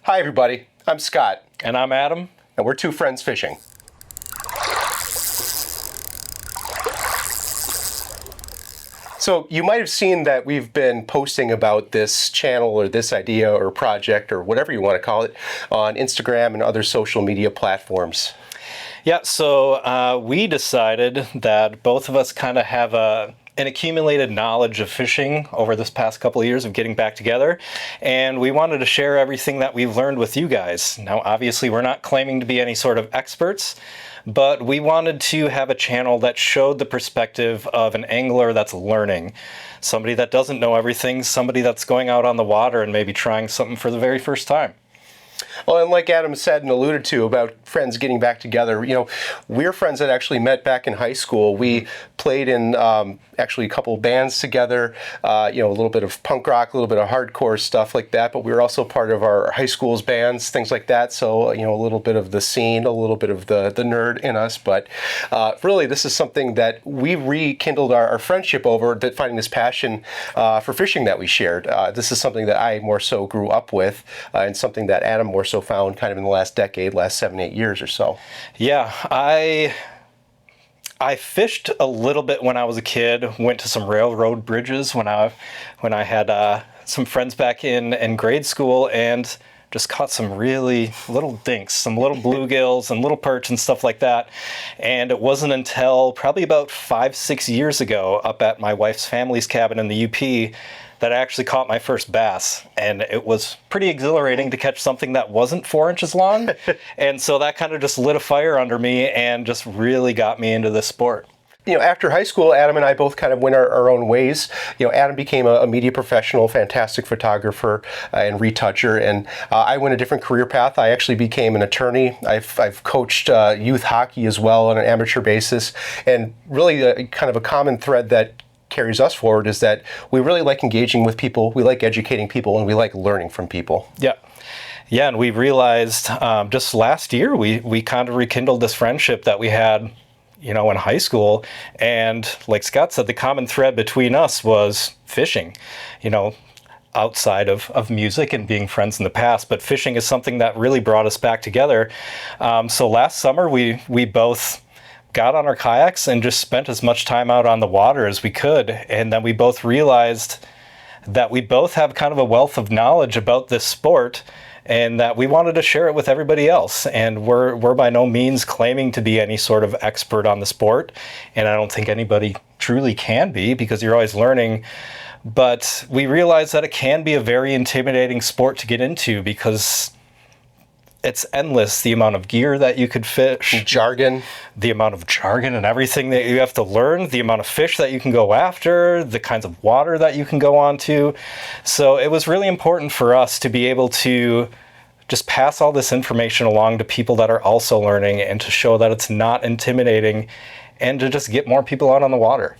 Hi, everybody. I'm Scott, And I'm Adam. and we're two friends fishing. So you might have seen that we've been posting about this channel or this idea or project or whatever you want to call it on Instagram and other social media platforms. Yeah, so we decided that both of us kind of have an accumulated knowledge of fishing over this past couple of years of getting back together, and we wanted to share everything that we've learned with you guys. Now, obviously, we're not claiming to be any sort of experts, but we wanted to have a channel that showed the perspective of an angler that's learning. Somebody that doesn't know everything, somebody that's going out on the water and maybe trying something for the very first time. Well, and like Adam said and alluded to about friends getting back together, we're friends that actually met back in high school. We played in actually a couple of bands together, a little bit of punk rock, a little bit of hardcore stuff like that, but we were also part of our high school's bands, things like that. So, a little bit of the scene, a little bit of the nerd in us. But really, this is something that we rekindled our friendship over, that finding this passion for fishing that we shared. This is something that I more so grew up with and something that Adam more so found kind of in the last decade, last 7-8 years or so. Yeah, I fished a little bit when I was a kid. Went to some railroad bridges when I had some friends back in grade school, and just caught some really little dinks, some little bluegills and little perch and stuff like that. And it wasn't until probably about 5-6 years ago, up at my wife's family's cabin in the UP, that I actually caught my first bass. And it was pretty exhilarating to catch something that wasn't 4 inches long. And so that kind of just lit a fire under me and just really got me into this sport. After high school, Adam and I both kind of went our own ways. Adam became a media professional, fantastic photographer and retoucher, and I went a different career path. I actually became an attorney. I've coached youth hockey as well on an amateur basis, and really kind of a common thread that carries us forward is that we really like engaging with people, we like educating people, and we like learning from people. Yeah. Yeah, and we realized just last year we kind of rekindled this friendship that we had in high school. And like Scott said, the common thread between us was fishing, outside of music and being friends in the past. But fishing is something that really brought us back together. So last summer, we both got on our kayaks and just spent as much time out on the water as we could. And then we both realized that we both have kind of a wealth of knowledge about this sport, and that we wanted to share it with everybody else. And we're by no means claiming to be any sort of expert on the sport, and I don't think anybody truly can be, because you're always learning. But we realize that it can be a very intimidating sport to get into, because it's endless, the amount of gear that you could fish. Jargon. The amount of jargon and everything that you have to learn, the amount of fish that you can go after, the kinds of water that you can go onto. So it was really important for us to be able to just pass all this information along to people that are also learning, and to show that it's not intimidating, and to just get more people out on the water.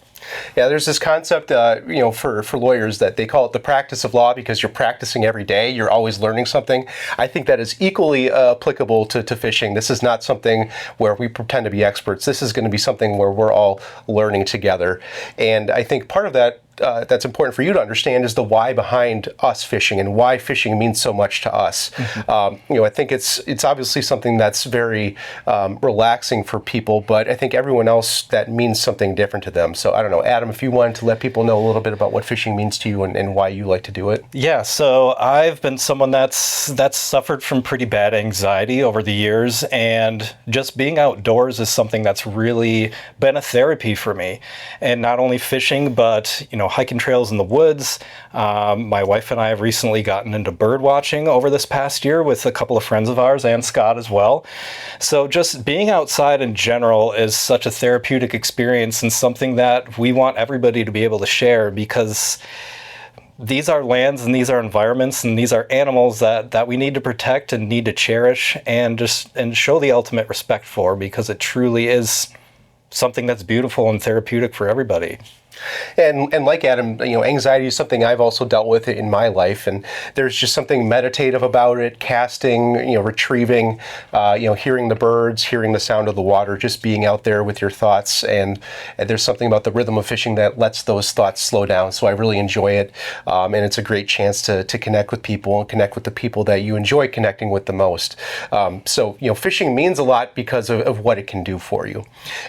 Yeah, there's this concept, for lawyers, that they call it the practice of law, because you're practicing every day. You're always learning something. I think that is equally applicable to fishing. This is not something where we pretend to be experts. This is going to be something where we're all learning together. And I think part of that that's important for you to understand is the why behind us fishing, and why fishing means so much to us. Mm-hmm. I think it's obviously something that's very relaxing for people, but I think everyone else, that means something different to them. So I don't know, Adam, if you wanted to let people know a little bit about what fishing means to you and why you like to do it. Yeah, so I've been someone that's suffered from pretty bad anxiety over the years, and just being outdoors is something that's really been a therapy for me. And not only fishing, but hiking trails in the woods. My wife and I have recently gotten into bird watching over this past year with a couple of friends of ours, and Scott as well. So just being outside in general is such a therapeutic experience, and something that we want everybody to be able to share, because these are lands and these are environments and these are animals that we need to protect and need to cherish, and show the ultimate respect for, because it truly is something that's beautiful and therapeutic for everybody. And like Adam, anxiety is something I've also dealt with in my life, and there's just something meditative about it. Casting, retrieving, hearing the birds, hearing the sound of the water, just being out there with your thoughts. And there's something about the rhythm of fishing that lets those thoughts slow down. So I really enjoy it, and it's a great chance to connect with people and connect with the people that you enjoy connecting with the most. So fishing means a lot because of what it can do for you.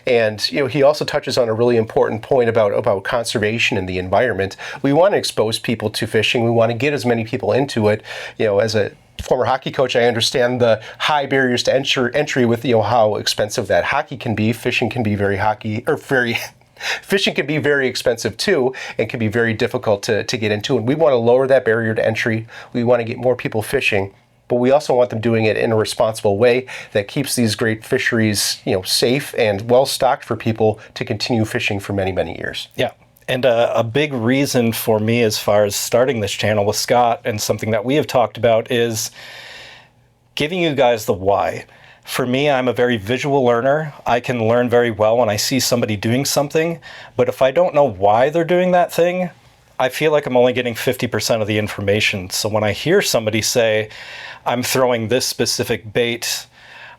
And he also touches on a really important point about conservation in the environment. We want to expose people to fishing. We want to get as many people into it. As a former hockey coach, I understand the high barriers to entry with how expensive that hockey can be. Fishing can be Fishing can be very expensive too, and can be very difficult to get into. And we want to lower that barrier to entry. We want to get more people fishing, but we also want them doing it in a responsible way that keeps these great fisheries, safe and well stocked for people to continue fishing for many, many years. Yeah. And a big reason for me as far as starting this channel with Scott, and something that we have talked about, is giving you guys the why. For me, I'm a very visual learner. I can learn very well when I see somebody doing something, but if I don't know why they're doing that thing, I feel like I'm only getting 50% of the information. So when I hear somebody say, I'm throwing this specific bait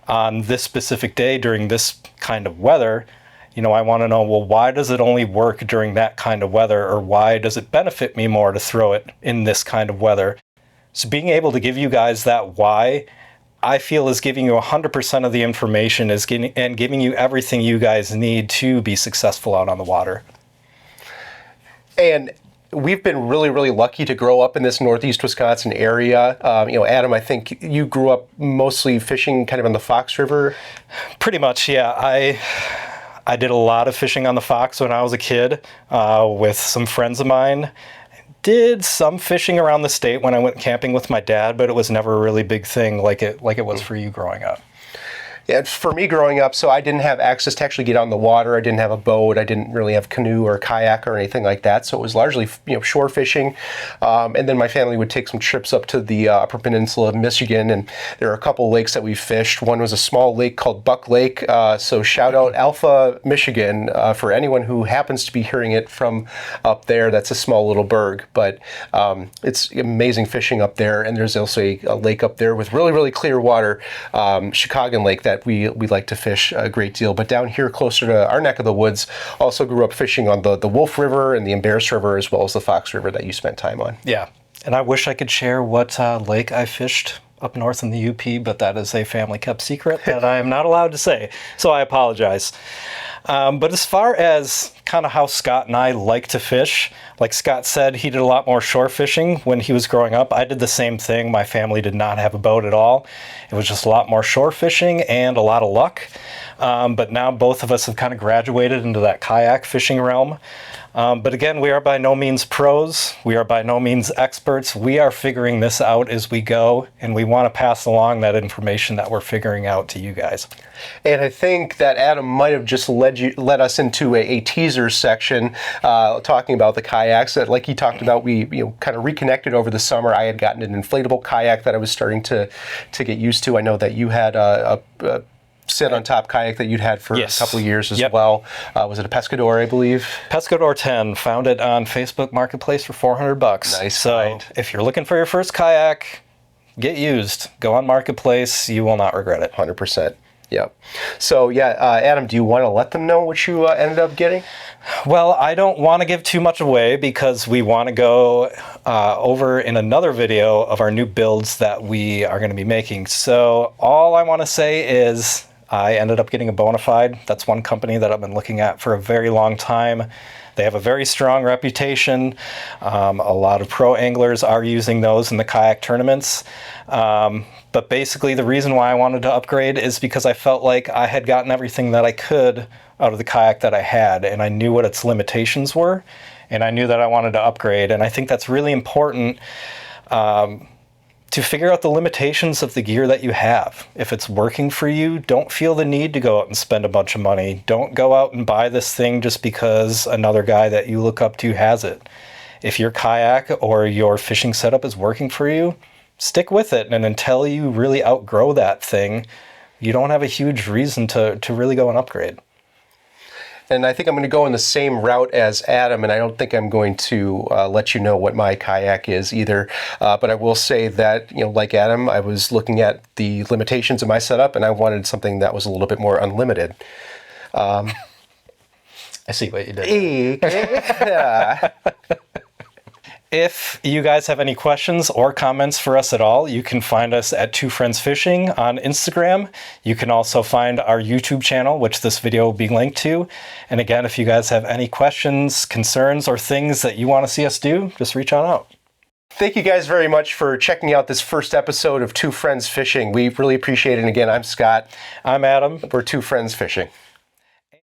on this specific day during this kind of weather, I want to know, well, why does it only work during that kind of weather? Or why does it benefit me more to throw it in this kind of weather? So being able to give you guys that why, I feel, is giving you 100% of the information and giving you everything you guys need to be successful out on the water. And we've been really, really lucky to grow up in this Northeast Wisconsin area. Adam, I think you grew up mostly fishing kind of on the Fox River. Pretty much, yeah. I did a lot of fishing on the Fox when I was a kid with some friends of mine. Did some fishing around the state when I went camping with my dad, but it was never a really big thing like it was for you growing up. Yeah, for me growing up, so I didn't have access to actually get on the water. I didn't have a boat. I didn't really have canoe or kayak or anything like that. So it was largely, shore fishing. And then my family would take some trips up to the Upper Peninsula of Michigan, and there are a couple lakes that we fished. One was a small lake called Buck Lake. So shout out Alpha, Michigan, for anyone who happens to be hearing it from up there. That's a small little burg, but it's amazing fishing up there. And there's also a lake up there with really, really clear water, Chicago Lake, that we like to fish a great deal. But down here closer to our neck of the woods, also grew up fishing on the Wolf River and the Embarrass River, as well as the Fox River that you spent time on. Yeah, and I wish I could share what lake I fished up north in the UP, but that is a family kept secret that I am not allowed to say, so I apologize. But as far as kind of how Scott and I like to fish, like Scott said, he did a lot more shore fishing when he was growing up. I did the same thing. My family did not have a boat at all. It was just a lot more shore fishing and a lot of luck. But now both of us have kind of graduated into that kayak fishing realm. But again, we are by no means pros. We are by no means experts. We are figuring this out as we go, and we want to pass along that information that we're figuring out to you guys. And I think that Adam might have just led us into a teaser section talking about the kayaks. That, like he talked about, we kind of reconnected over the summer. I had gotten an inflatable kayak that I was starting to get used to. I know that you had a sit on top kayak that you'd had for a couple of years as well. Was it a Pescador, I believe? Pescador 10, found it on Facebook Marketplace for $400. Nice. So if you're looking for your first kayak, get used. Go on Marketplace. You will not regret it. 100%. Yeah. So, Adam, do you want to let them know what you ended up getting? Well, I don't want to give too much away because we want to go over in another video of our new builds that we are going to be making. So all I want to say is I ended up getting a Bonafide. That's one company that I've been looking at for a very long time. They have a very strong reputation. A lot of pro anglers are using those in the kayak tournaments. But basically the reason why I wanted to upgrade is because I felt like I had gotten everything that I could out of the kayak that I had, and I knew what its limitations were, and I knew that I wanted to upgrade. And I think that's really important to figure out the limitations of the gear that you have. If it's working for you, don't feel the need to go out and spend a bunch of money. Don't go out and buy this thing just because another guy that you look up to has it. If your kayak or your fishing setup is working for you, stick with it. And until you really outgrow that thing, you don't have a huge reason to really go and upgrade. And I think I'm going to go in the same route as Adam, and I don't think I'm going to let you know what my kayak is either. But I will say that, like Adam, I was looking at the limitations of my setup, and I wanted something that was a little bit more unlimited. I see what you did. Yeah. If you guys have any questions or comments for us at all, you can find us at Two Friends Fishing on Instagram. You can also find our YouTube channel, which this video will be linked to. And again, if you guys have any questions, concerns, or things that you want to see us do, just reach on out. Thank you guys very much for checking out this first episode of Two Friends Fishing. We really appreciate it. And again, I'm Scott. I'm Adam. We're Two Friends Fishing.